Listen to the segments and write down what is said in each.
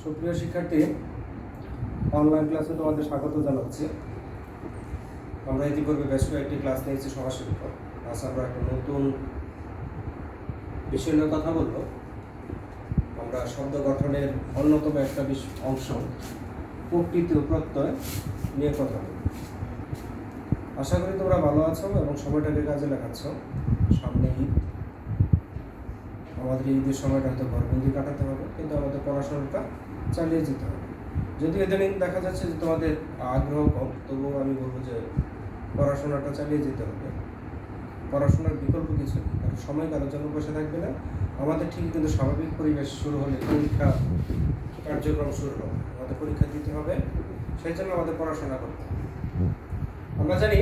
সুপ্রিয় শিক্ষার্থী, অনলাইন ক্লাসে তোমাদের স্বাগত জানাচ্ছি। আমরা ইতিপূর্বে বেশ কয়েকটি ক্লাস নিয়েছি সমাসের উপর। আজ আমরা একটা নতুন বিষয় নিয়ে কথা বলবো। আমরা শব্দ গঠনের অন্যতম একটা অংশ প্রকৃতি ও প্রত্যয় নিয়ে কথা বলব। আশা করি তোমরা ভালো আছো এবং সময়টাকে কাজে লাগাচ্ছ। সামনে ঈদ, আমাদের ঈদের সময়টা হয়তো ঘরবন্দি কাটাতে হবে, কিন্তু আমাদের পড়াশোনাটা চালিয়ে যেতে হবে। যদি ইদানিং দেখা যাচ্ছে যে তোমাদের আগ্রহ কম, তবুও আমি বলবো যে পড়াশোনাটা চালিয়ে যেতে হবে। পড়াশোনার বিকল্প কিছু নেই, কারণ সময় কারোর জন্য বসে থাকবে না। আমাদের ঠিক কিন্তু স্বাভাবিক পরিবেশ শুরু হলে পরীক্ষা কার্যক্রম শুরু হবে, আমাদের পরীক্ষা দিতে হবে, সেই জন্য আমাদের পড়াশোনা করতে হবে। আমরা জানি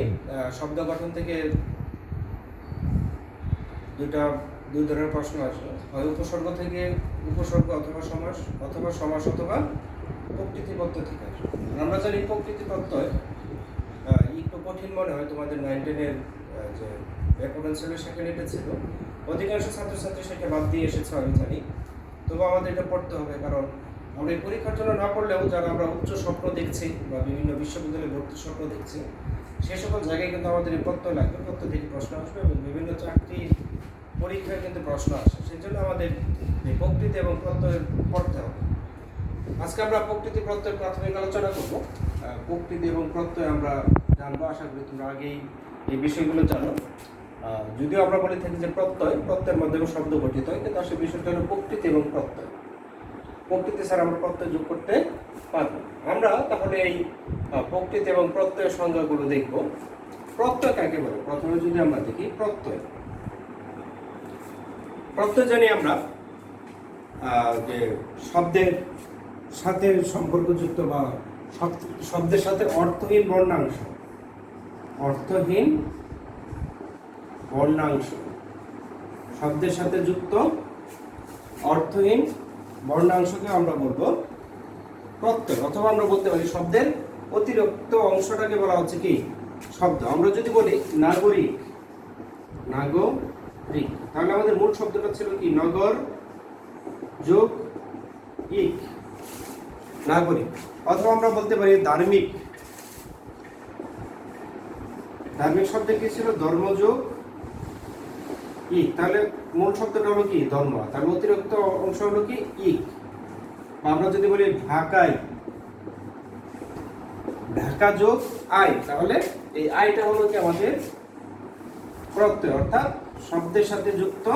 শব্দ গঠন থেকে দুই ধরনের প্রশ্ন আসে, হয় উপসর্গ থেকে উপসর্গ অথবা সমাস, অথবা সমাস অথবা প্রকৃতি প্রত্যয় থেকে আসে। আমরা জানি প্রকৃতি প্রত্যয় একটু কঠিন মনে হয়, তোমাদের 9-10-এর যে ব্যাকরণ ছিল সেখানে এটা ছিল, অধিকাংশ ছাত্রছাত্রী সেটা বাদ দিয়ে এসেছে আমি জানি। তবু আমাদের এটা পড়তে হবে, কারণ আমরা এই পরীক্ষার জন্য না পড়লেও যারা আমরা উচ্চ স্বপ্ন দেখছি বা বিভিন্ন বিশ্ববিদ্যালয়ে ভর্তির স্বপ্ন দেখছি, সে সকল জায়গায় কিন্তু আমাদের এই প্রত্যয় লাগবে। প্রত্যয় থেকে প্রশ্ন আসবে এবং বিভিন্ন চাকরি পরীক্ষায় কিন্তু প্রশ্ন আসে। সেই জন্য আমাদের এই প্রকৃতি এবং প্রত্যয় পড়তে হবে। আজকে আমরা প্রকৃতি প্রত্যয় প্রাথমিক আলোচনা করব। প্রকৃতি এবং প্রত্যয় আমরা জানবো, আশা করি তোমরা আগেই এই বিষয়গুলো জানো। যদিও আমরা বলে থাকি যে প্রত্যয়ের মাধ্যমে শব্দ গঠিত হয়, কিন্তু আসলে বিষয়টা হলো প্রকৃতি এবং প্রত্যয়। প্রকৃতি ছাড়া আমরা প্রত্যয় যোগ করতে পারব। আমরা তাহলে এই প্রকৃতি এবং প্রত্যয়ের সংজ্ঞাগুলো দেখব। প্রত্যয় কাকে বলে? প্রথমে যদি আমরা দেখি প্রত্যয় জানি আমরা যে শব্দের সাথে সম্পর্কযুক্ত বা শব্দের সাথে অর্থহীন বর্ণাংশ, শব্দের সাথে যুক্ত অর্থহীন বর্ণাংশকে আমরা বলবো প্রত্যয়, অথবা আমরা বলতে পারি শব্দের অতিরিক্ত অংশটাকে বলা হচ্ছে কি শব্দ। আমরা যদি বলি নাগরিক, তাহলে আমাদের মূল শব্দটা ছিল কি নগর যোগ ইক, নাগরিক। অথবা আমরা বলতে পারি ধার্মিক শব্দে কি ছিল ধর্ম যোগ ইক, তাহলে মূল শব্দটা হলো কি ধর্ম, তাহলে অতিরিক্ত অংশ হলো কি ইক। বা আমরা যদি বলি ঢাকা যোগ আই, তাহলে এই আইটা হলো কি আমাদের প্রত্যয়, অর্থাৎ শব্দের সাথে যুক্ত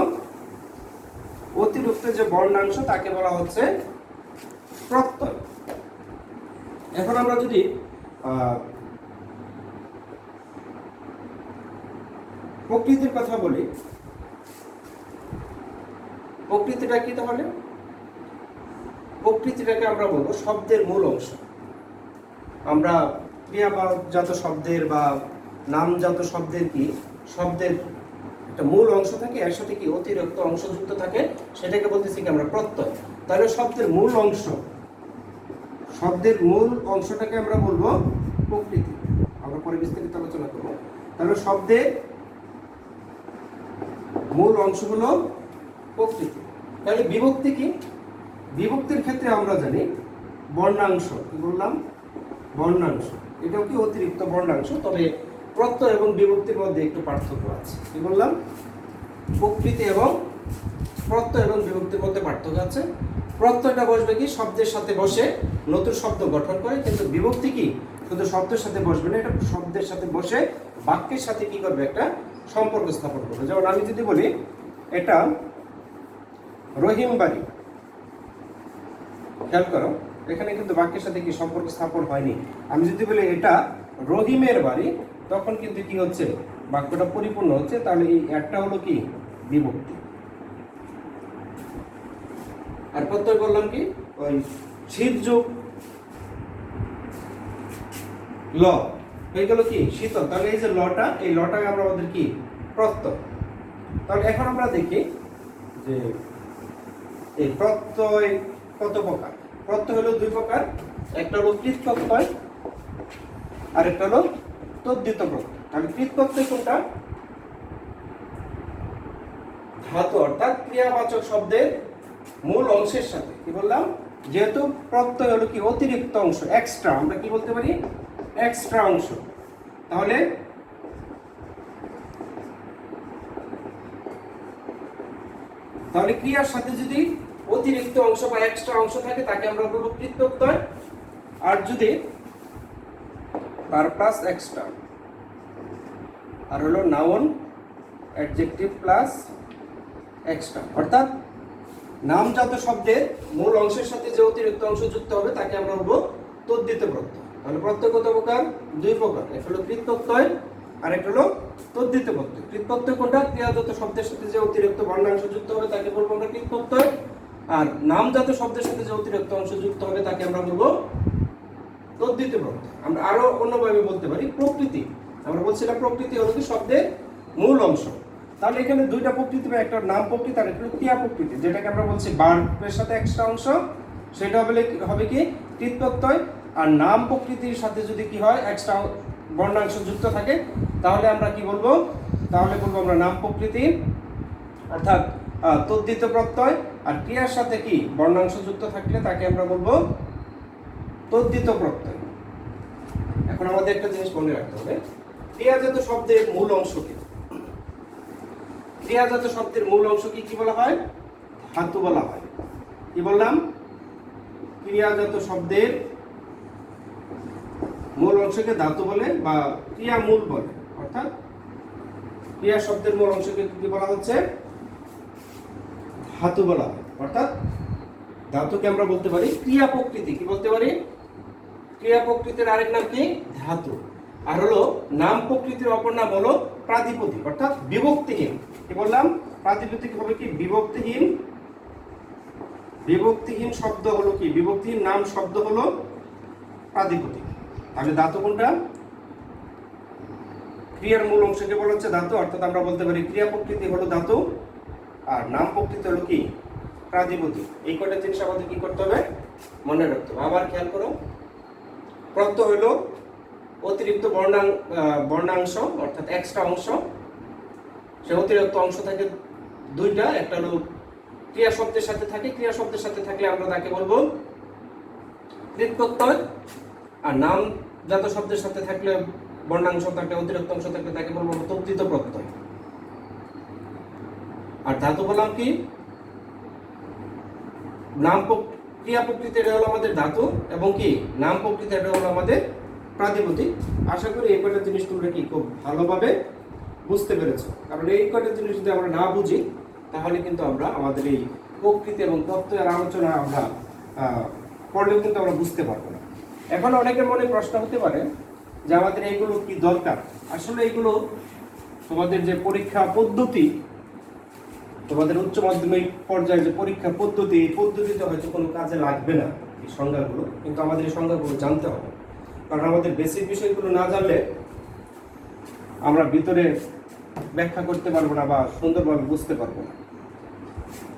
অতিরিক্ত যে বর্ণাংশ তাকে বলা হচ্ছে প্রত্যয়। এখন আমরা যদি প্রকৃতির কথা বলি, প্রকৃতিটা কি? তাহলে প্রকৃতিটাকে আমরা বলবো শব্দের মূল অংশ। আমরা ক্রিয়াজাত শব্দের বা নামজাত শব্দের কি শব্দের একটা মূল অংশ থাকে, এর সাথে কি অতিরিক্ত অংশ যুক্ত থাকে, সেটাকে বলতেছি কি আমরা প্রত্যয়। তাহলে শব্দের মূল অংশটাকে আমরা বলবো প্রকৃতি। আমরা পরে বিস্তারিত আলোচনা করব। তাহলে শব্দের মূল অংশ হলো প্রকৃতি। তাহলে বিভক্তি কি? বিভক্তির ক্ষেত্রে আমরা জানি বর্ণাংশ, কি বললাম? বর্ণাংশ, এটাও কি অতিরিক্ত বর্ণাংশ। তবে প্রত্যয় এবং বিভক্তির মধ্যে একটু পার্থক্য আছে। কি বললাম? প্রকৃতি এবং প্রত্যয় এবং বিভক্তির মধ্যে পার্থক্য আছে। প্রত্যয়টা বসবে কি শব্দের সাথে বসে নতুন শব্দ গঠন করে, কিন্তু বিভক্তি কি শুধু শব্দের সাথে বসবে না, এটা শব্দের সাথে বসে বাক্যের সাথে কি করবে একটা সম্পর্ক স্থাপন করবে। যেমন আমি যদি বলি এটা রহিম বাড়ি, খেয়াল করো এখানে কিন্তু বাক্যের সাথে কি সম্পর্ক স্থাপন হয়নি। আমি যদি বলি এটা রহিমের বাড়ি, তখন কিন্তু কি হচ্ছে বাক্যটা পরিপূর্ণ হচ্ছে। তাহলে এই একটা হলো কি বিভক্তি। আর প্রত্যয় বললাম কি ওই শীত যোগ ল হয়ে গেল কি শীতল। তাহলে এই যে লটা, এই লটাকে আমরা আমাদের কি প্রত্যয়। তাহলে এখন আমরা দেখি যে এই প্রত্যয় কত প্রকার। প্রত্যয় হলো দুই প্রকার, একটা হলো কৃৎ প্রত্যয় আর একটা হলো তদ্ধিত প্রত্যয়। তাহলে কৃৎ প্রত্যয় কোনটা? ধাতু অর্থাৎ ক্রিয়াবাচক শব্দের মূল অংশের সাথে, কি বললাম, যেহেতু প্রত্যয় হলো কি অতিরিক্ত অংশ, এক্সট্রা, আমরা কি বলতে পারি এক্সট্রা অংশ, তাহলে ক্রিয়ার সাথে যদি অতিরিক্ত অংশ বা এক্সট্রা অংশ থাকে তাকে আমরা বলবো কৃত প্রত্যয়। আর যদি পার প্লাস এক্সট্রা, আর হলো নাউন অ্যাডজেক্টিভ প্লাস এক্সট্রা, অর্থাৎ নামজাত শব্দের মূল অংশের সাথে যে অতিরিক্ত অংশ যুক্ত হবে তাকে আমরা বলবো তদ্ধিত প্রত্যয়। তাহলে প্রত্যয় কত প্রকার? দুই প্রকার, একটা হলো কৃত প্রত্যয় আর একটা হলো তদ্ধিত প্রত্যয়। কৃত প্রত্যয় কোনটা? ক্রিয়াজাত শব্দের সাথে যে অতিরিক্ত বর্ণাংশ যুক্ত হবে তাকে বলবো আমরা কৃত প্রত্যয়, আর নামজাত শব্দের সাথে যে অতিরিক্ত অংশ যুক্ত হবে তাকে আমরা বলবো তদ্ধিত প্রত্যয়। আমরা আরো অন্যভাবে বলতে পারি প্রকৃতি। আমরা বলছিলাম প্রকৃতি হলো কি শব্দের মূল অংশ। তাহলে এখানে দুইটা প্রকৃতি, একটা নাম প্রকৃতি আর একটা ক্রিয়া প্রকৃতি, যেটাকে আমরা বলছি ভার্বের সাথে এক্সট্রা অংশ, সেটা হবে কি কৃত প্রত্যয়। আর নাম প্রকৃতির সাথে যদি কি হয় এক্সট্রা বর্ণাংশ যুক্ত থাকে তাহলে আমরা কি বলবো? তাহলে বলবো আমরা নাম প্রকৃতি অর্থাৎ তদ্ধিত প্রত্যয়। আর ক্রিয়ার সাথে কি বর্ণাংশ যুক্ত থাকলে তাকে আমরা বলবো তদ্ধিত প্রত্যয়। এখন আমাদের একটা জিনিস মনে রাখতে হবে, ক্রিয়াজাত শব্দের মূল অংশ কি? ক্রিয়াজাত শব্দের মূল অংশ কি বলা হয়? ধাতু বলা হয়। কি বললাম? ক্রিয়াজাত শব্দের মূল অংশকে ধাতু বলে বা ক্রিয়া মূল বলে, অর্থাৎ ক্রিয়া শব্দের মূল অংশকে কি বলা হচ্ছে? ধাতু বলা হয়। অর্থাৎ ধাতুকে আমরা বলতে পারি ক্রিয়া প্রকৃতি। কি বলতে পারি? ক্রিয়া প্রকৃতির আরেক নাম কি? ধাতু। আর হলো নাম প্রকৃতির অপর নাম হলো প্রাতিপদিক, অর্থাৎ বিভক্তিহীন। কি বললাম? প্রাতিপদিক হবে কি বিভক্তিহীন। বিভক্তিহীন শব্দ হলো কি? বিভক্তিহীন নাম শব্দ হলো প্রাতিপদিক। তাহলে ধাতু কোনটা? ক্রিয়ার মূল অংশকে বলা হচ্ছে ধাতু, অর্থাৎ আমরা বলতে পারি ক্রিয়া প্রকৃতি হলো ধাতু আর নাম প্রকৃতি হলো কি প্রাতিপদিক। এই কয়টা জিনিস আমাদের কি করতে হবে? মনে রাখতে হবে। আবার খেয়াল করো, প্রত্যয় হলো অতিরিক্ত বর্ণাংশ অর্থাৎ এক্সট্রা অংশ। সে অতিরিক্ত অংশ থাকে দুইটা, একটা হলো ক্রিয়া শব্দের সাথে থাকে, ক্রিয়া শব্দের সাথে থাকলে আমরা তাকে বলবো কৃত প্রত্যয়। আর নাম জাত শব্দের সাথে থাকলে বর্ণাংশ থাকলে অতিরিক্ত অংশ থাকলে তাকে বলবো তদ্ধিত প্রত্যয়। আর ধাতু বললাম কি নাম ক্রিয়া প্রকৃতি, এটা হলো আমাদের ধাতু, এবং কি নাম প্রকৃতি এটা হলো আমাদের প্রাতিপদিক। আশা করি এই কয়টা জিনিস তোমরা কি খুব ভালোভাবে বুঝতে পেরেছো। কারণ এই কয়টা জিনিস যদি আমরা না বুঝি তাহলে কিন্তু আমরা আমাদের এই প্রকৃতি এবং তত্ত্বের আলোচনা আমরা পড়লেও কিন্তু আমরা বুঝতে পারবো না। এখন অনেকের মনে প্রশ্ন হতে পারে যে আমাদের এইগুলো কি দরকার? আসলে এইগুলো তোমাদের যে পরীক্ষা পদ্ধতি, তোমাদের উচ্চ মাধ্যমিক পর্যায়ে যে পরীক্ষা পদ্ধতি, এই পদ্ধতিতে হয়তো কোনো কাজে লাগবে না এই সংজ্ঞাগুলো, কিন্তু আমাদের এই সংজ্ঞাগুলো জানতে হবে। কারণ আমাদের বেসিক বিষয়গুলো না জানলে আমরা ভিতরে ব্যাখ্যা করতে পারবো না বা সুন্দরভাবে বুঝতে পারবো না।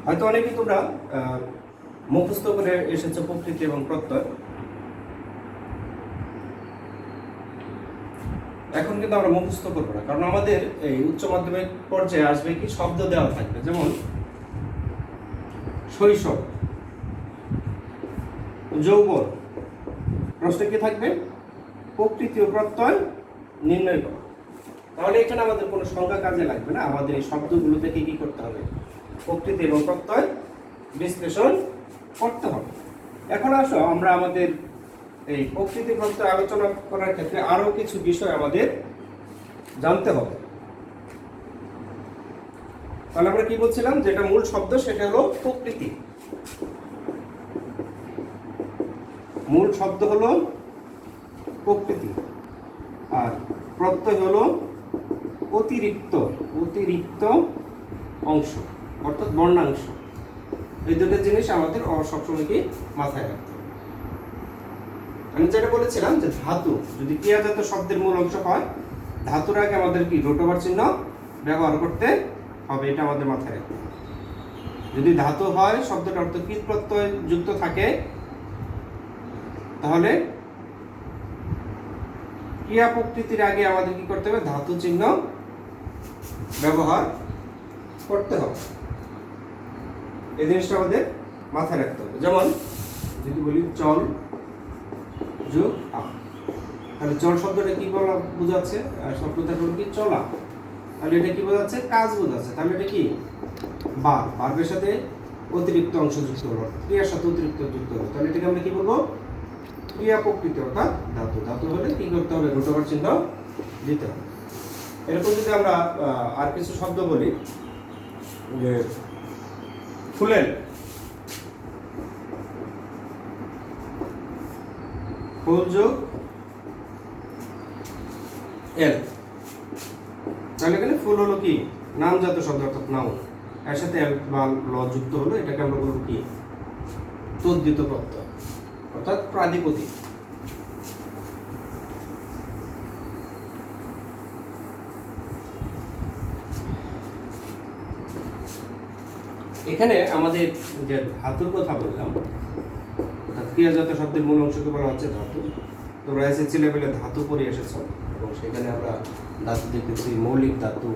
হয়তো অনেকেই তোমরা মুখস্থ করে এসেছো প্রকৃতি এবং প্রত্যয়, এখন কিন্তু আমরা মুখস্থ করবো না, কারণ আমাদের এই উচ্চ মাধ্যমিক পর্যায়ে আসবে কি শব্দ দেওয়া থাকবে। যেমন শৈশব, যৌবন, প্রশ্নে কি থাকবে? প্রকৃতি ও প্রত্যয় নির্ণয় করা। তাহলে এখানে আমাদের কোনো সংজ্ঞা কাজে লাগবে না, আমাদের এই শব্দগুলো থেকে কি করতে হবে? প্রকৃতি এবং প্রত্যয় বিশ্লেষণ করতে হবে। এখন আসো আমরা আমাদের এই প্রকৃতি প্রত্যয় আলোচনা করার ক্ষেত্রে আরো কিছু বিষয় আমাদের জানতে হবে। তাহলে আমরা কি বলছিলাম? যেটা মূল শব্দ সেটা হলো প্রকৃতি। মূল শব্দ হলো প্রকৃতি, আর প্রত্যয় হলো অতিরিক্ত অংশ অর্থাৎ বর্ণাংশ। এই দুটো জিনিস আমাদের সবসময় কি মাথায় রাখতে হবে। আমি যেটা বলেছিলাম যে ধাতু যদি ক্রিয়াজাত শব্দের মূল অংশ হয়, ধাতুর আগে আমাদের কি রুট ওভার চিহ্ন ব্যবহার করতে হবে, এটা আমাদের মাথায় রাখতে হবে। যদি ধাতু হয় শব্দটার অর্থ কৃত প্রত্যয় যুক্ত থাকে, তাহলে ক্রিয়া প্রকৃতির আগে আমাদের কি করতে হবে? ধাতু চিহ্ন ব্যবহার করতে হবে। এই জিনিসটা আমাদের মাথায় রাখতে হবে। যেমন যদি বলি চল যোগ আ, তাহলে চল শব্দটা কি বলা বোঝাচ্ছে? শব্দটা হলো কি চলা, তাহলে এটা কি বোঝাচ্ছে? কাজ বোঝাচ্ছে। তাহলে এটা কি ভার্বের সাথে অতিরিক্ত অংশ যুক্ত হলো, ক্রিয়ার সাথে অতিরিক্ত যুক্ত হলো, তাহলে এটাকে আমরা কি বলবো? ক্রিয়া প্রকৃতি অর্থাৎ ধাতু। ধাতু হলে কি করতে হবে? রুট ওভার চিহ্ন দিতে হবে। এরপর যদি আমরা আর কিছু শব্দ বলি, যে ফুলেল, ফুল যোগ এল, তাহলে এখানে ফুল হলো কি নামজাত শব্দ অর্থাৎ নাউন, এর সাথে এল বা ল যুক্ত হলো, এটাকে আমরা বলবো কি? তদ্ধিত প্রত্যয় অর্থাৎ প্রাদিপদী। এখানে আমাদের যে ধাতুর কথা বললাম, অর্থাৎ ক্রিয়াজাত শব্দের মূল অংশকে বলা হচ্ছে ধাতু। তোমরা এসএসসি লেভেলে ধাতু পড়ে এসেছো এবং সেখানে আমরা ধাতু দেখেছি মৌলিক ধাতু,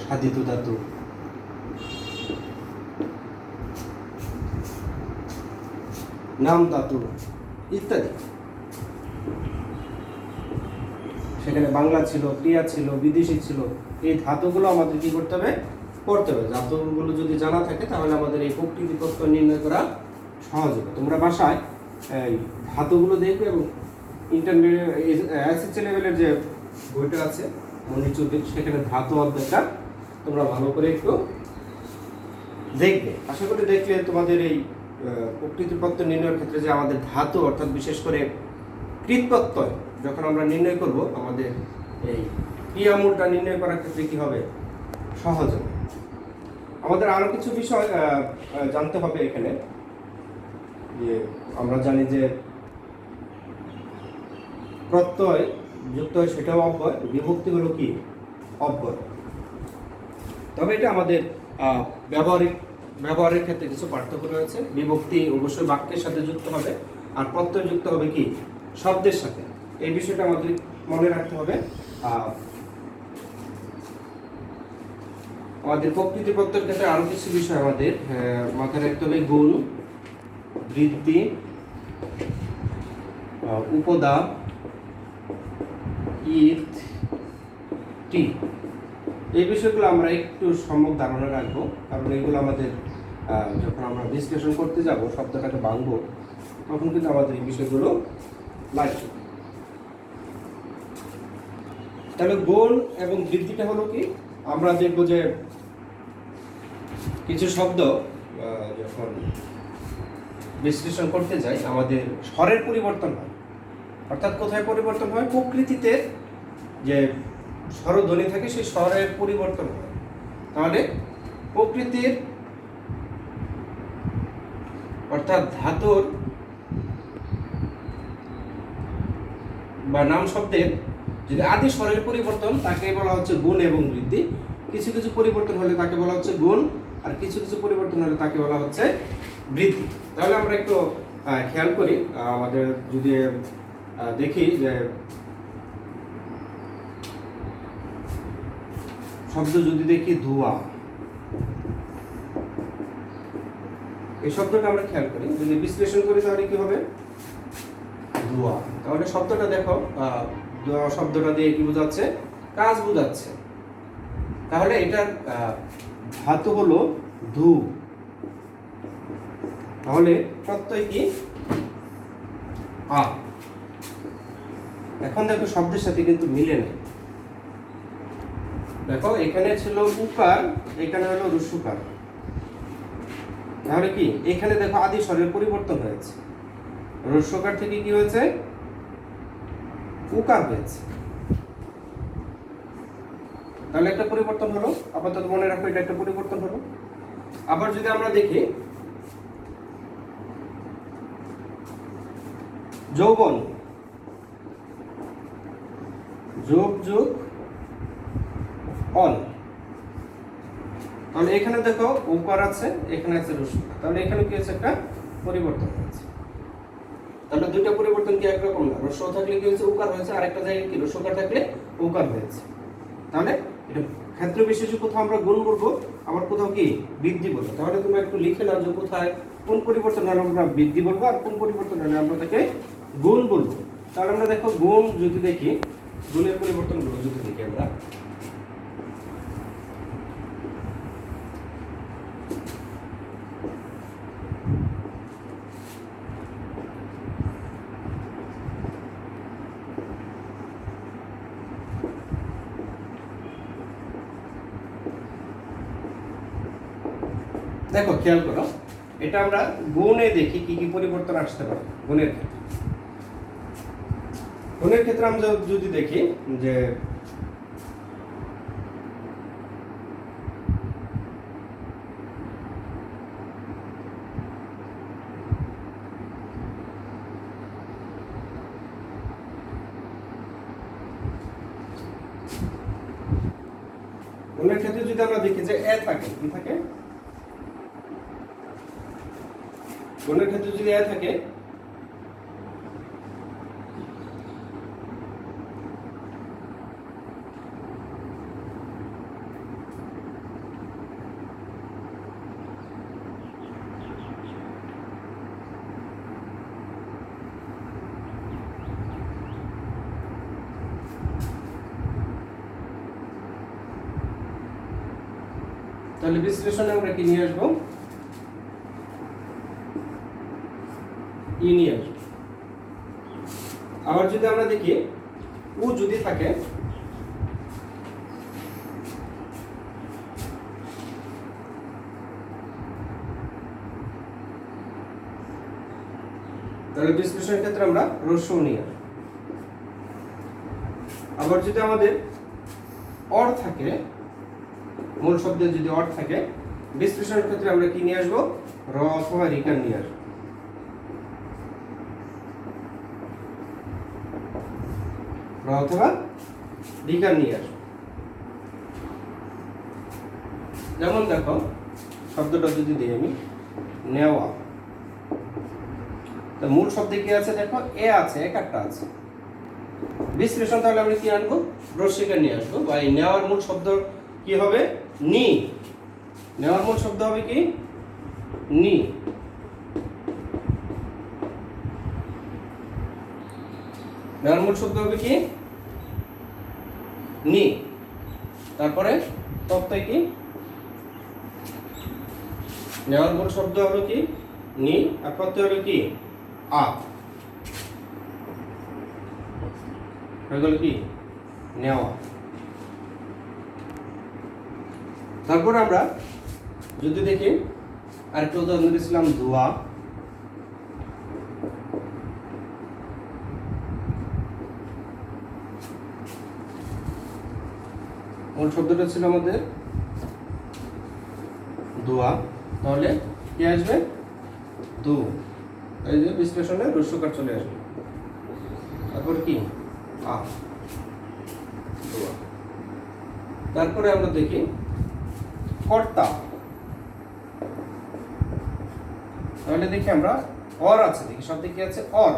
সাধিত ধাতু, নাম ধাতু ইত্যাদি। সেখানে বাংলা ছিল, ক্রিয়া ছিল, বিদেশি ছিল। এই ধাতুগুলো আমাদের কি করতে হবে? পড়তে হবে। ধাতুগুলো যদি জানা থাকে তাহলে আমাদের এই প্রকৃতি প্রত্যয় নির্ণয় করা সহজ হবে। তোমরা বাসায় এই ধাতুগুলো দেখবে এবং ইন্টারমিডিয়েট এসএসসি লেভেলের যে বইটা আছে মনির চৌধুরী, সেখানে ধাতু অধ্যায়টা তোমরা ভালো করে একটু দেখবে। আশা করি দেখলে তোমাদের এই প্রকৃতি প্রত্যয় নির্ণয়ের ক্ষেত্রে যে আমাদের ধাতু অর্থাৎ বিশেষ করে কৃত প্রত্যয় যখন আমরা নির্ণয় করব, আমাদের এই ক্রিয়ামূলটা নির্ণয় করার ক্ষেত্রে কি হবে? সহজ হবে। আমাদের আরো কিছু বিষয় জানতে হবে এখানে। যে আমরা জানি যে প্রত্যয় যুক্ত হয় সেটাও অব্যয়, বিভক্তি হলো কি? অব্যয়। তবে এটা আমাদের ব্যবহারের ক্ষেত্রে কিছু পার্থক্য রয়েছে। বিভক্তি অবশ্যই বাক্যের সাথে যুক্ত হবে, আর প্রত্যয় যুক্ত হবে কি? শব্দের সাথে। এই বিষয়টা আমাদের মনে রাখতে হবে। আমাদের প্রকৃতি প্রত্যয়ের ক্ষেত্রে আরো কিছু বিষয় আমাদের মাথায় রাখতে হবে। গুণ, বৃদ্ধি, উপদা, ঈদ, টি, এই বিষয়গুলো আমরা একটু সম্যক ধারণা রাখবো, কারণ এগুলো আমাদের যখন আমরা বিশ্লেষণ করতে যাব, শব্দটাকে ভাঙবো, তখন কিন্তু আমাদের এই বিষয়গুলো লাগবে। তাহলে গুণ এবং বৃদ্ধিটা হলো কি? আমরা দেখবো যে কিছু শব্দ যখন বিশ্লেষণ করতে যাই, আমাদের স্বরের পরিবর্তন হয়। অর্থাৎ কোথায় পরিবর্তন হয়? প্রকৃতিতে যে স্বরধ্বনি থাকে সেই স্বরের পরিবর্তন হয়। তাহলে প্রকৃতির অর্থাৎ ধাতুর বা নাম শব্দের যদি আদি স্বরের পরিবর্তন, তাকে বলা হচ্ছে গুণ এবং বৃদ্ধি। কিছু কিছু পরিবর্তন হলে তাকে বলা হচ্ছে গুণ, আর কিছু কিছু পরিবর্তন হলে তাকে বলা হচ্ছে বৃদ্ধি। তাহলে আমরা একটু খেয়াল করি, আমাদের যদি দেখি যে শব্দ যদি দেখি ধোঁয়া, এই শব্দটা আমরা খেয়াল করি, যদি বিশ্লেষণ করি তাহলে কি হবে? ধোঁয়া। তাহলে শব্দটা দেখো, ধোঁয়া শব্দটা দিয়ে কি বোঝাচ্ছে? কাজ বোঝাচ্ছে। তাহলে এটার ধাতু হলো ধু। তাহলে প্রত্যয় কি? আ। এখন দেখো শব্দের সাথে কিন্তু মিলে নেই। দেখো এখানে ছিল উকার, এখানে হলো রস্যকার। তাহলে কি? এখানে দেখো আদি স্বরের পরিবর্তন হয়েছে, রস্যকার থেকে কি হয়েছে? উকার হয়েছে। তাহলে একটা পরিবর্তন হলো, আপাতত মনে রাখো এটা একটা পরিবর্তন হলো। আবার যদি আমরা দেখি যৌবন, যোগ যোগ অন, তাহলে এখানে দেখো উকার আছে, এখানে আছে রস্যকার, তাহলে এখানে কি হয়েছে? একটা পরিবর্তন হয়েছে। তাহলে দুইটা পরিবর্তন কি একরকম না? রস্য থাকলে কি হয়েছে? উকার হয়েছে, আর একটা জায়গায় কি রস্যকার থাকলে উকার হয়েছে। তাহলে এটা ক্ষেত্র বিশেষে কোথাও আমরা গুণ বলবো, আবার কোথাও কি বৃদ্ধি বলবো। তাহলে তোমরা একটু লিখে নাও যে কোথায় কোন পরিবর্তন হলে আমরা বৃদ্ধি বলবো আর কোন পরিবর্তন হলে আমরা তাকে গুণ বলবো। তাহলে আমরা দেখো গুণ যদি দেখি, গুণের পরিবর্তনগুলো যদি দেখি আমরা, দেখো খেয়াল করো, এটা আমরা গুণে দেখি কি কি পরিবর্তন আসতে পারে। গুণের ক্ষেত্রে আমরা যদি দেখি যে গুণের ক্ষেত্রে যদি আমরা দেখি যে এ থাকে, কি থাকে, গুণের ক্ষেত্রে যদি এ থাকে, তাহলে বিশ্লেষণে আমরা কি নিয়ে আসবো, ই নিয়ে আসবো। আবার যদি আমরা দেখি উ যদি থাকে, তাহলে বিশ্লেষণের ক্ষেত্রে আমরা হ্রস্ব নিয়ে আসবো। আবার যদি আমাদের অর থাকে, মূল শব্দের যদি অর থাকে, বিশ্লেষণের ক্ষেত্রে আমরা কি নিয়ে আসবো, র অথবা রিকার নিয়ে আসবো। র অথবা রিকার নিয়ে আসবো। যেমন দেখো শব্দটা যদি দিই আমি, নেওয়া, তো মূল শব্দে কি আছে দেখো, এ আছে, এক একটা আছে। বিশ্লেষণ তাহলে আমরা কি আনবো, রস্যিকার নিয়ে আসবো। বা এই নেওয়ার মূল শব্দ কি হবে, নি। নেওয়ার মূল শব্দ হবে কি, নি। নেওয়ার মূল শব্দ হবে কি, নি। তারপরে তত্ত্বে কি, নেওয়ার মূল শব্দ হবে কি, নি, আর প্রত্যয় হবে কি, আ। হয়ে গেল কি, নেওয়া। তারপর আমরা যদি দেখি আরেকটা উদাহরণ দিয়েছিলাম, ধোয়া। মূল শব্দটা ছিল আমাদের ধোয়া, তাহলে কি আসবে, দু। এই যে বিশ্লেষণে রস্যকার চলে আসবে। তারপর কি, আ, ধোয়া। তারপরে আমরা দেখি কর্তা। তাহলে দেখি আমরা অর আছে, দেখি শব্দে কি আছে, অর।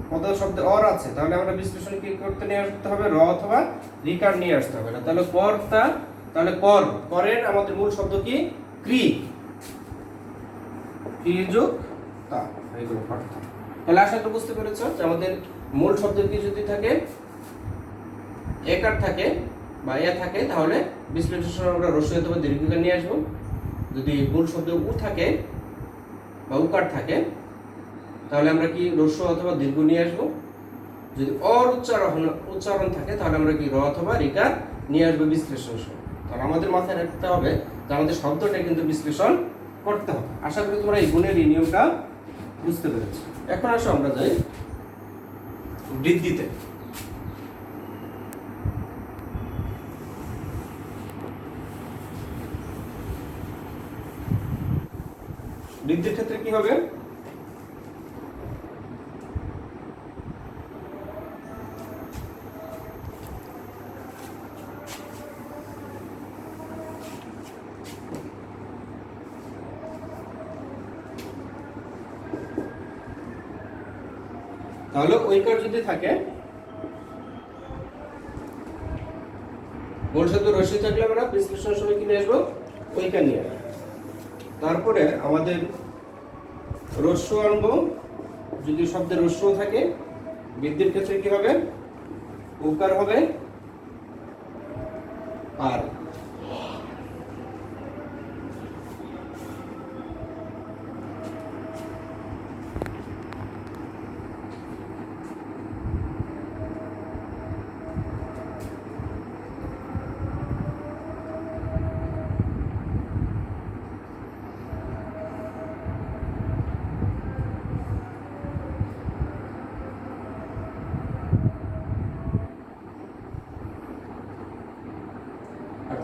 কত শব্দে অর আছে, তাহলে আমরা বিশ্লেষণ কি করতে নিয়ে আসতে হবে, র অথবা রিকার নিয়ে আসতে হবে। না তাহলে কর্তা, তাহলে কর, করের আমাদের মূল শব্দ কি, ক্রি, ক্রি যোগ তা, এইগুলো কর্তা। তাহলে আশা করি বুঝতে পেরেছো যে আমাদের মূল শব্দ কি যদি থাকে, একার থাকে বা এ থাকে, তাহলে বিশ্লেষণ আমরা রস্য অথবা দীর্ঘিকার নিয়ে আসবো। যদি মূল শব্দ উ থাকে বা উকার থাকে, তাহলে আমরা কি রস্য অথবা দীর্ঘ নিয়ে আসবো। যদি অর উচ্চারণ থাকে, তাহলে আমরা কি র অথবা রিকার নিয়ে আসবো বিশ্লেষণ সময়। তাহলে আমাদের মাথায় রাখতে হবে যে আমাদের শব্দটা কিন্তু বিশ্লেষণ করতে হবে। আশা করি তোমরা এই গুণের এই নিয়মটা বুঝতে পেরেছো। এখন আসো আমরা যাই বৃদ্ধিতে। বৃদ্ধির ক্ষেত্রে কি হবে, তাহলে ঐকার যদি থাকে, মূল শব্দ রস্যই থাকলে আমরা বিশ্লেষণের সময় কি নিয়ে আসবো, ওইকার নিয়ে আসবো। তারপরে আমাদের রস্য আনবো, যদি শব্দের রস্য থাকে বৃদ্ধির ক্ষেত্রে কি হবে, উকার হবে। আর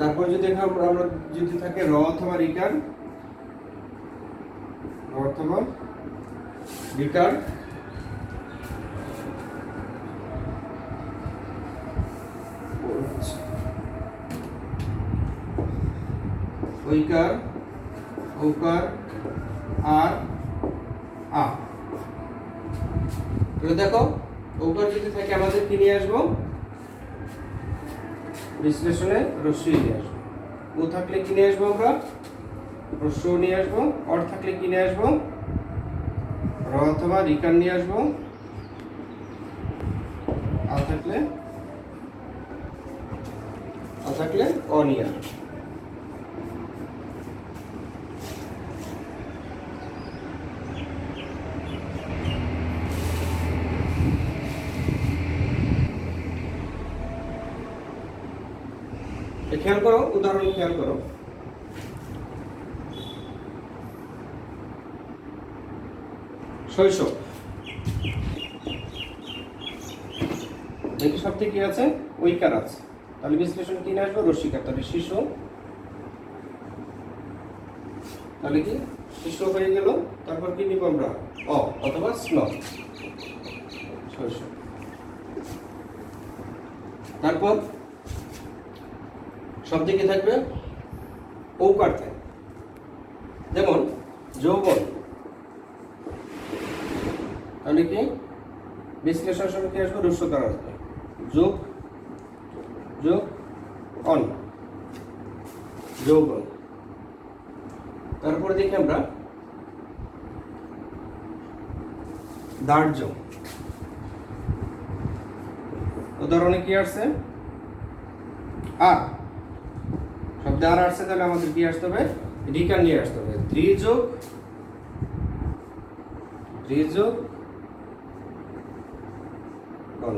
তারপর যদি আমরা যদি থাকে র অথবা রিকার, র অথবা রিকার, ঐকার, ঔকার, আর আ। তাহলে দেখো ঔকার যদি থাকে আমাদের কি নিয়ে আসবো, বিশ্লেষণে রস্যই নিয়ে আসবো। ও থাকলে কি নিয়ে আসবো আমরা, রস্য নিয়ে আসবো। অর থাকলে কি নিয়ে আসবো, র অথবা রিকার নিয়ে আসবো। আ থাকলে অ নিয়ে আসবো। খেয়াল করো, উদাহরণ খেয়াল করো। শৈশব, দেখি শব্দে কি আছে, ঐকার আছে, তাহলে বিশ্লেষণ কি নিয়ে আসবো, রস্যিকার। তাহলে শিশু, তাহলে কি শিশু হয়ে গেল। তারপর কি নিব আমরা, অ অথবা স্ন, শৈশব। তারপর শব্দে কি থাকবে, ঔকার থাকবে, যেমন যৌবন। তাহলে কি বিশ্লেষণ সময় কি আসবে, রস্যকার আসবে, যোগ যোগ অন, যৌবন। তারপরে দেখি আমরা দার্য। উদাহরণে কি আসছে, আর শব্দে আর আসছে, তাহলে আমাদের কি আসতে হবে, রিকার নিয়ে আসতে হবে। দ্বিযোগ, দ্বিযোগ গণ।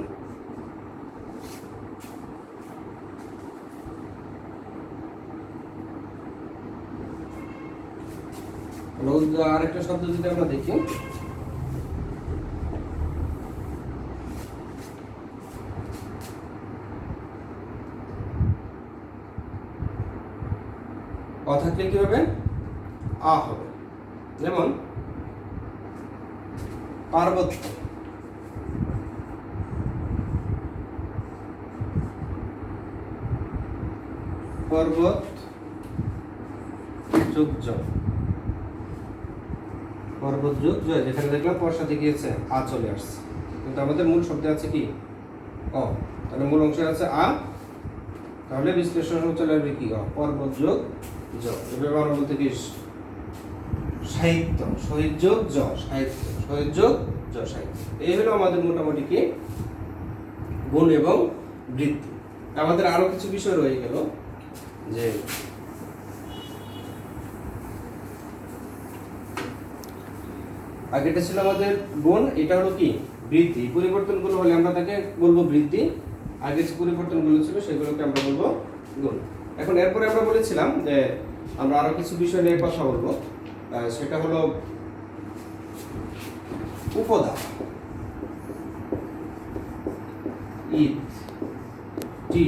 আরেকটা শব্দ যদি আমরা দেখি, অ থাকলে কি হবে, আ হবে। যেমন পার্বত্য, পর্বত যোগ জয়, পর্বত যোগ জয়। যেখানে দেখলাম পর সাথে গিয়েছে আ চলে আসছে, কিন্তু আমাদের মূল শব্দে আছে কি, অ। তাহলে মূল অংশে আছে আ, তাহলে বিশ্লেষণ চলে আসবে কি, অ, পর্বত যোগ জ। এভাবে আমরা বলতে কি, সাহিত্য, শহীদ যোগ জ, সাহিত্য, শহীদ যোগ জ, সাহিত্য। এই হলো আমাদের মোটামুটি কি গুণ এবং বৃদ্ধি। আমাদের আরো কিছু বিষয় রয়ে গেল, যে আগেটা ছিল আমাদের গুণ, এটা হলো কি বৃদ্ধি। পরিবর্তনগুলো হলে আমরা তাকে বলবো বৃদ্ধি, আগে যে পরিবর্তনগুলো ছিল সেগুলোকে আমরা বলবো গুণ। এখন এরপরে আমরা বলেছিলাম যে আমরা আরো কিছু বিষয় নিয়ে কথা বলবো, সেটা হলো উপদা। ঈদ, টি,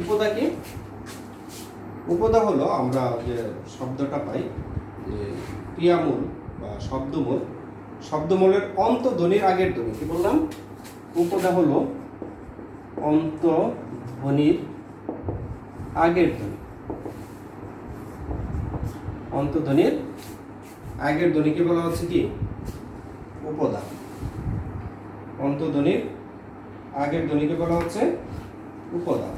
উপদা কি, উপদা হলো আমরা যে শব্দটা পাই, যে ক্রিয়ামূল বা শব্দমূল, শব্দমূলের অন্তধ্বনির আগের ধ্বনি কি বললাম, উপদা হলো অন্তধ্বনির আগের ধ্বনি, অন্তধ্বনির আগের ধ্বনিকে বলা হচ্ছে কি উপদা, অন্তধ্বনির আগের ধ্বনিকে বলা হচ্ছে উপদা।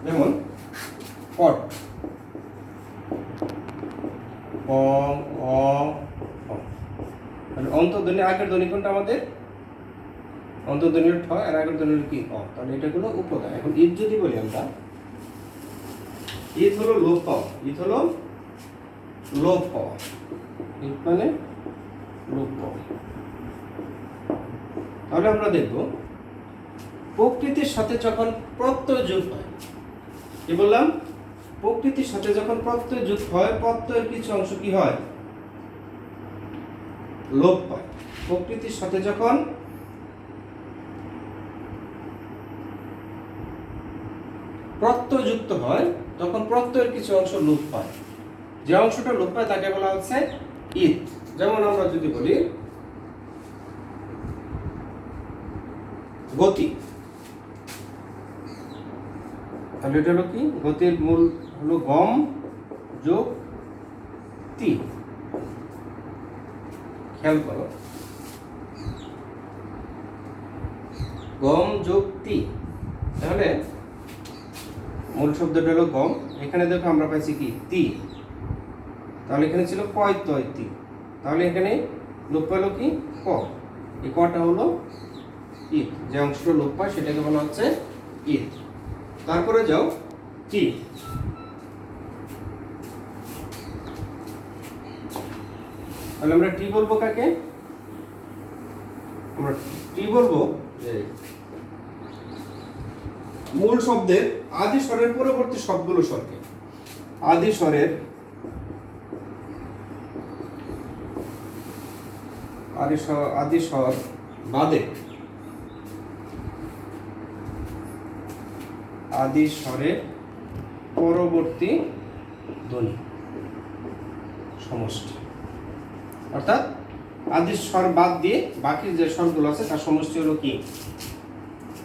যেমন পট, অন্তর্ধ্বনি আগের ধ্বনি কোনটা আমাদের? অন্তর্ধ্বনির ঠ আর আগের ধ্বনির কি অ, তাহলে এটা হলো উপদা। এখন ঈদ যদি বলি আমরা, ঈদ হলো লোপ পাওয়া, ঈদ হলো লোপ পাওয়া, ঈদ মানে লোপ পাওয়া। তাহলে আমরা দেখব প্রকৃতির সাথে যখন প্রত্যয় যোগ হয়, কি বললাম? প্রকৃতির সাথে যখন প্রত্যয় যোগ হয়, প্রত্যয়ের কিছু অংশ কি হয়? লোপ পায়। প্রকৃতির সাথে যখন প্রত্যয় যুক্ত হয় তখন প্রত্যয়ের কিছু অংশ লোপ পায়। যে অংশটা লোপ পায় তাকে বলা হচ্ছে ঈদ। যেমন আমরা যদি বলি গতি, তাহলে এটা হলো কি? গতির মূল হলো গম যোগ তি। খেয়াল করো, গম যোগ তি, তাহলে মূল শব্দটা হলো গম। এখানে দেখো আমরা পাইছি কি? তি। তাহলে এখানে ছিল কয় তয় তি, তাহলে এখানে লোপ পাইলো কি? ক। এই কটা হলো ঈদ। যে অংশটা লোপ পায় সেটাকে বলা হচ্ছে ঈদ। তারপরে যাও টি, তাহলে আমরা টি বলবো কাকে? আমরা টি বলবো যে মূল শব্দের আদি স্বরের পরবর্তী সবগুলো স্বরকে, আদি স্বরের আদি স্বর বাদে, আদি স্বরের পরবর্তী ধ্বনি সমষ্টি, অর্থাৎ আদি স্বর বাদ দিয়ে বাকি যে স্বরগুলো আছে তার সমষ্টি হলো কি?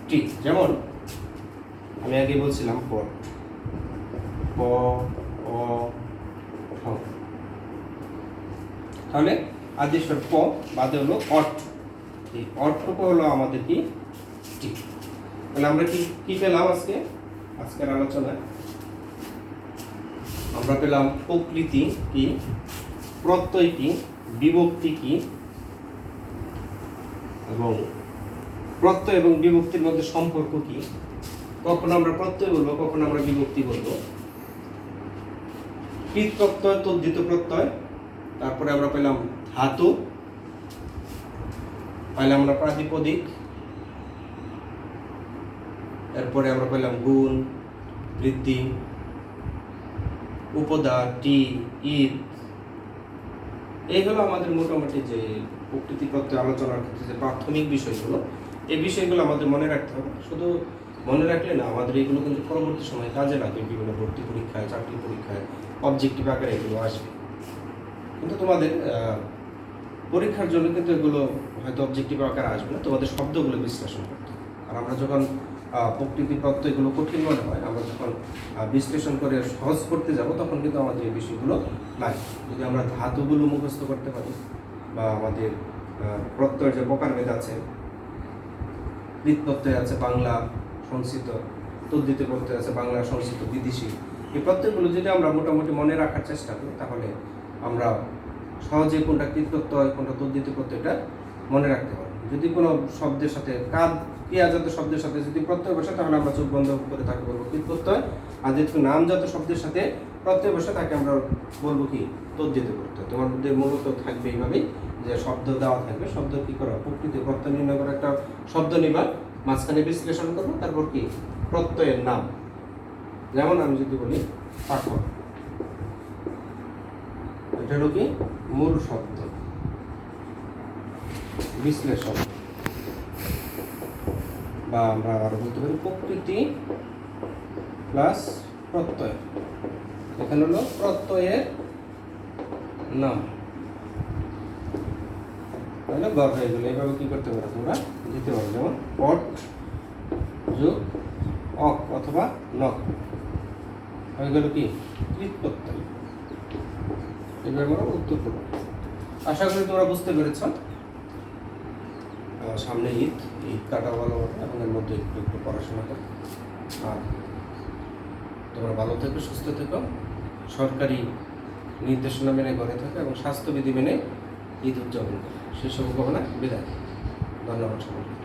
টি। যেমন আমি আগে বলছিলাম পট, প, অ, ঠ। তাহলে আদি স্বর প বাদে হলো অট। এই অটটুকু হলো আমাদের কি? টি। তাহলে আমরা কি পেলাম আজকের আলোচনায়? আমরা পেলাম প্রকৃতি কি, প্রত্যয় কি, বিভক্তি কি, এবং প্রত্যয় এবং বিভক্তির মধ্যে সম্পর্ক কি, কখন আমরা প্রত্যয় বলবো, কখন আমরা বিভক্তি বলবো, কৃত প্রত্যয়, তদ্ধিত প্রত্যয়। তারপরে আমরা পেলাম ধাতু, পাইলাম আমরা প্রাতিপদিক, এরপরে আমরা পেলাম গুণ, বৃদ্ধি, উপদা, টি, ঈদ। এই হলো আমাদের মোটামুটি যে প্রকৃতি প্রত্যয় আলোচনার ক্ষেত্রে যে প্রাথমিক বিষয়গুলো, এই বিষয়গুলো আমাদের মনে রাখতে হবে। শুধু মনে রাখলে না, আমাদের এগুলো কিন্তু পরবর্তী সময়ে কাজে লাগবে। বিভিন্ন ভর্তি পরীক্ষায়, চাকরি পরীক্ষায় অবজেক্টিভ আকারে এগুলো আসবে। কিন্তু তোমাদের পরীক্ষার জন্য কিন্তু এগুলো হয়তো অবজেক্টিভ আকারে আসবে না, তোমাদের শব্দগুলো বিশ্লেষণ করতে হবে। আর আমরা যখন প্রকৃতি প্রত্যয় এগুলো কঠিন মনে হয়, আমরা যখন বিশ্লেষণ করে সহজ করতে যাব তখন কিন্তু আমাদের এই বিষয়গুলো লাগে। যদি আমরা ধাতুগুলো মুখস্থ করতে পারি, বা আমাদের প্রত্যয়ের যে প্রকারভেদ আছে, কৃত প্রত্যয় আছে বাংলা সংস্কৃত, তদ্ধিত প্রত্যয় আছে বাংলা সংস্কৃত বিদেশি, এই প্রত্যয়গুলো যদি আমরা মোটামুটি মনে রাখার চেষ্টা করি তাহলে আমরা সহজে কোনটা কৃত প্রত্যয় কোনটা তদ্ধিত প্রত্যয়টা মনে রাখতে পারবো। যদি কোনো শব্দের সাথে ক্রিয়াজাত শব্দের সাথে যদি প্রত্যয় বসে তাহলে আমরা চোখ বন্ধ করে তাকে বলবো কৃত প্রত্যয়, আর যদি নামজাত শব্দের সাথে প্রত্যয় বসে তাকে আমরা বলবো কি? তদ্ধিত প্রত্যয়। তোমাদের মূলত থাকবে এইভাবেই যে শব্দ দেওয়া থাকবে, শব্দ কি করো? প্রকৃতি প্রত্যয় নির্ণয় করে একটা শব্দ নিবা, মাঝখানে বিশ্লেষণ করবো, তারপর কি? প্রত্যয়ের নাম। যেমন আমি যদি বলি পাঠক, এটা হলো কি? মূল শব্দ। বিশ্লেষণ, বা আমরা আরো বলতে পারি প্রকৃতি প্লাস প্রত্যয়। এখানে হলো প্রত্যয়ের নাম, তাহলে গড় হয়ে গেল। এইভাবে কি করতে পারো তোমরা দিতে পারো, যেমন পট যোগ অক অথবা নক হয়ে গেল কি কৃত প্রত্যয়। এবার আমরা উত্তর করব। আশা করি তোমরা বুঝতে পেরেছ। সামনে ঈদ কাটা ভালো হবে এবং এর মধ্যে একটু একটু পড়াশোনা করো। আর তোমরা ভালো থেকো, সুস্থ থেকো, সরকারি নির্দেশনা মেনে ঘরে থাকো এবং স্বাস্থ্যবিধি মেনে ঈদ উদযাপন করো। সেই শুভকামনা, বিদায়। ধন্যবাদ সবাইকে।